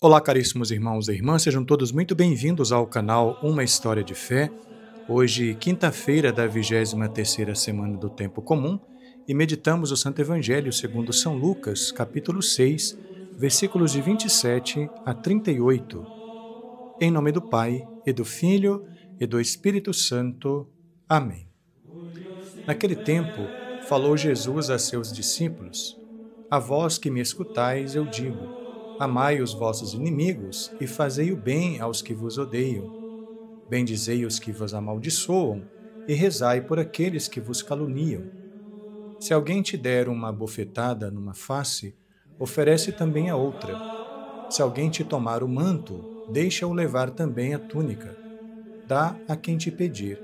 Olá, caríssimos irmãos e irmãs, sejam todos muito bem-vindos ao canal Uma História de Fé. Hoje, quinta-feira da 23ª semana do Tempo Comum, e meditamos o Santo Evangelho segundo São Lucas, capítulo 6, versículos de 27 a 38. Em nome do Pai, e do Filho, e do Espírito Santo. Amém. Naquele tempo, falou Jesus a seus discípulos: A vós que me escutais, eu digo: amai os vossos inimigos e fazei o bem aos que vos odeiam. Bendizei os que vos amaldiçoam e rezai por aqueles que vos caluniam. Se alguém te der uma bofetada numa face, oferece também a outra. Se alguém te tomar o manto, deixa-o levar também a túnica. Dá a quem te pedir.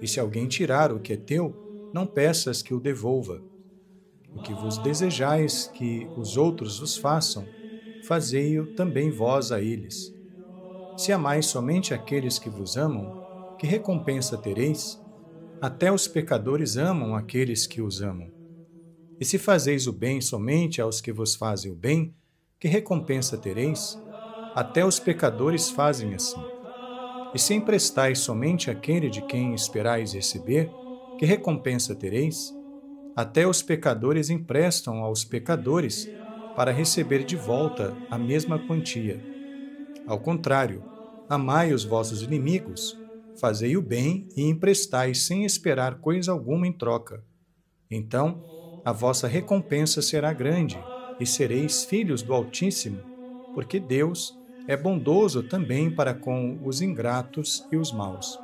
E se alguém tirar o que é teu, não peças que o devolva. O que vos desejais que os outros vos façam, fazei-o também vós a eles. Se amais somente aqueles que vos amam, que recompensa tereis? Até os pecadores amam aqueles que os amam. E se fazeis o bem somente aos que vos fazem o bem, que recompensa tereis? Até os pecadores fazem assim. E se emprestais somente àquele de quem esperais receber, que recompensa tereis? Até os pecadores emprestam aos pecadores, para receber de volta a mesma quantia. Ao contrário, amai os vossos inimigos, fazei o bem e emprestai sem esperar coisa alguma em troca. Então, a vossa recompensa será grande, e sereis filhos do Altíssimo, porque Deus é bondoso também para com os ingratos e os maus.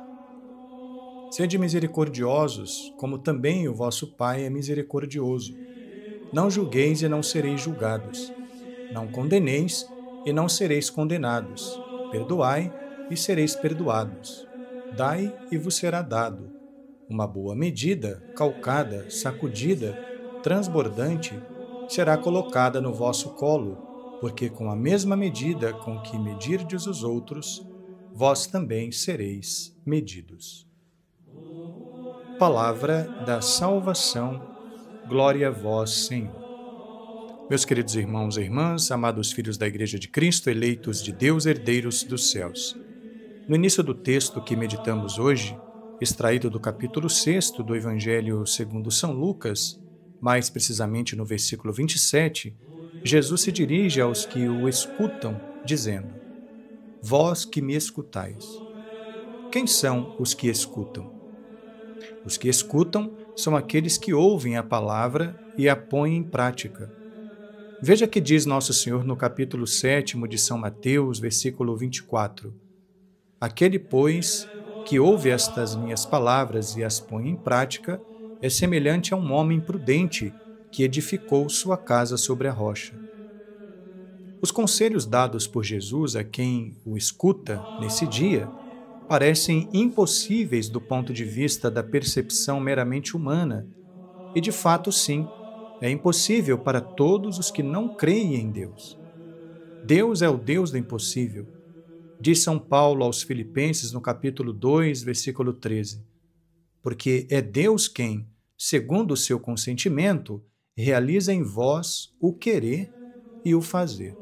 Sede misericordiosos, como também o vosso Pai é misericordioso. Não julgueis e não sereis julgados. Não condeneis e não sereis condenados. Perdoai e sereis perdoados. Dai e vos será dado. Uma boa medida, calcada, sacudida, transbordante, será colocada no vosso colo, porque com a mesma medida com que medirdes os outros, vós também sereis medidos. Palavra da salvação. Glória a vós, Senhor. Meus queridos irmãos e irmãs, amados filhos da Igreja de Cristo, eleitos de Deus, herdeiros dos céus. No início do texto que meditamos hoje, extraído do capítulo 6 do Evangelho segundo São Lucas, mais precisamente no versículo 27, Jesus se dirige aos que o escutam, dizendo: Vós que me escutais. Quem são os que escutam? Os que escutam são aqueles que ouvem a palavra e a põem em prática. Veja que diz Nosso Senhor no capítulo 7 de São Mateus, versículo 24. Aquele, pois, que ouve estas minhas palavras e as põe em prática, é semelhante a um homem prudente que edificou sua casa sobre a rocha. Os conselhos dados por Jesus a quem o escuta nesse dia parecem impossíveis do ponto de vista da percepção meramente humana. E, de fato, sim, é impossível para todos os que não creem em Deus. Deus é o Deus do impossível. Diz São Paulo aos Filipenses, no capítulo 2, versículo 13. Porque é Deus quem, segundo o seu consentimento, realiza em vós o querer e o fazer.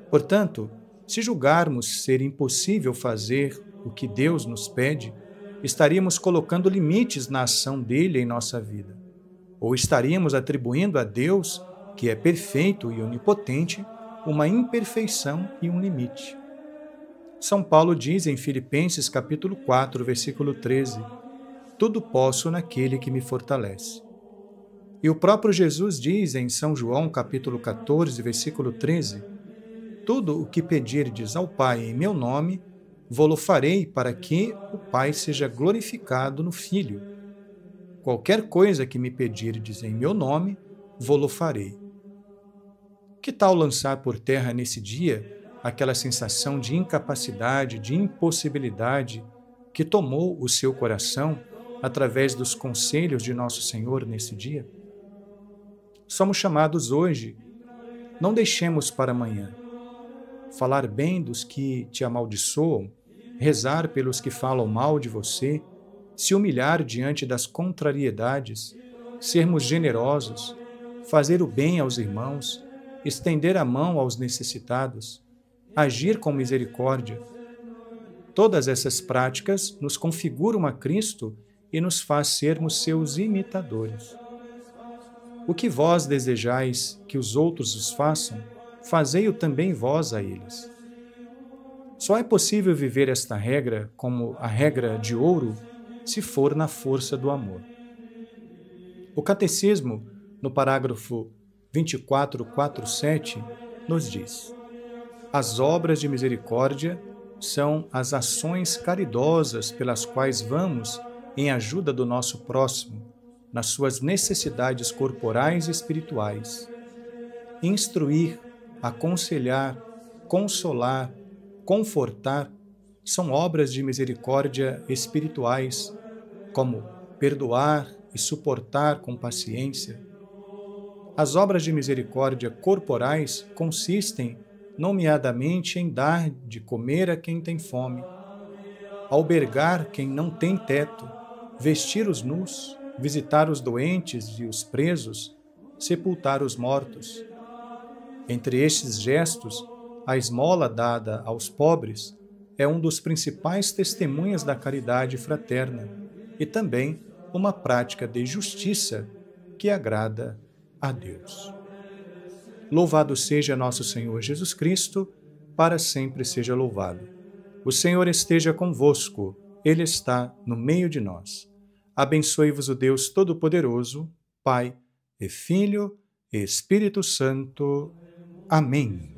Portanto, se julgarmos ser impossível fazer o que Deus nos pede, estaríamos colocando limites na ação dele em nossa vida. Ou estaríamos atribuindo a Deus, que é perfeito e onipotente, uma imperfeição e um limite. São Paulo diz em Filipenses capítulo 4, versículo 13, Tudo posso naquele que me fortalece. E o próprio Jesus diz em São João capítulo 14, versículo 13, Tudo o que pedirdes ao Pai em meu nome, vô-lo farei para que o Pai seja glorificado no Filho. Qualquer coisa que me pedirdes em meu nome, vô-lo farei. Que tal lançar por terra nesse dia aquela sensação de incapacidade, de impossibilidade que tomou o seu coração através dos conselhos de Nosso Senhor nesse dia? Somos chamados hoje, não deixemos para amanhã, falar bem dos que te amaldiçoam, rezar pelos que falam mal de você, se humilhar diante das contrariedades, sermos generosos, fazer o bem aos irmãos, estender a mão aos necessitados, agir com misericórdia. Todas essas práticas nos configuram a Cristo e nos faz sermos seus imitadores. O que vós desejais que os outros os façam, fazei-o também vós a eles. Só é possível viver esta regra como a regra de ouro se for na força do amor. O Catecismo, no parágrafo 2447, nos diz: as obras de misericórdia são as ações caridosas pelas quais vamos em ajuda do nosso próximo, nas suas necessidades corporais e espirituais. Instruir, aconselhar, consolar, confortar são obras de misericórdia espirituais, como perdoar e suportar com paciência. As obras de misericórdia corporais consistem, nomeadamente, em dar de comer a quem tem fome, albergar quem não tem teto, vestir os nus, visitar os doentes e os presos, sepultar os mortos. Entre estes gestos, a esmola dada aos pobres é um dos principais testemunhas da caridade fraterna e também uma prática de justiça que agrada a Deus. Louvado seja nosso Senhor Jesus Cristo, para sempre seja louvado. O Senhor esteja convosco, Ele está no meio de nós. Abençoe-vos o Deus Todo-Poderoso, Pai e Filho e Espírito Santo. Amém.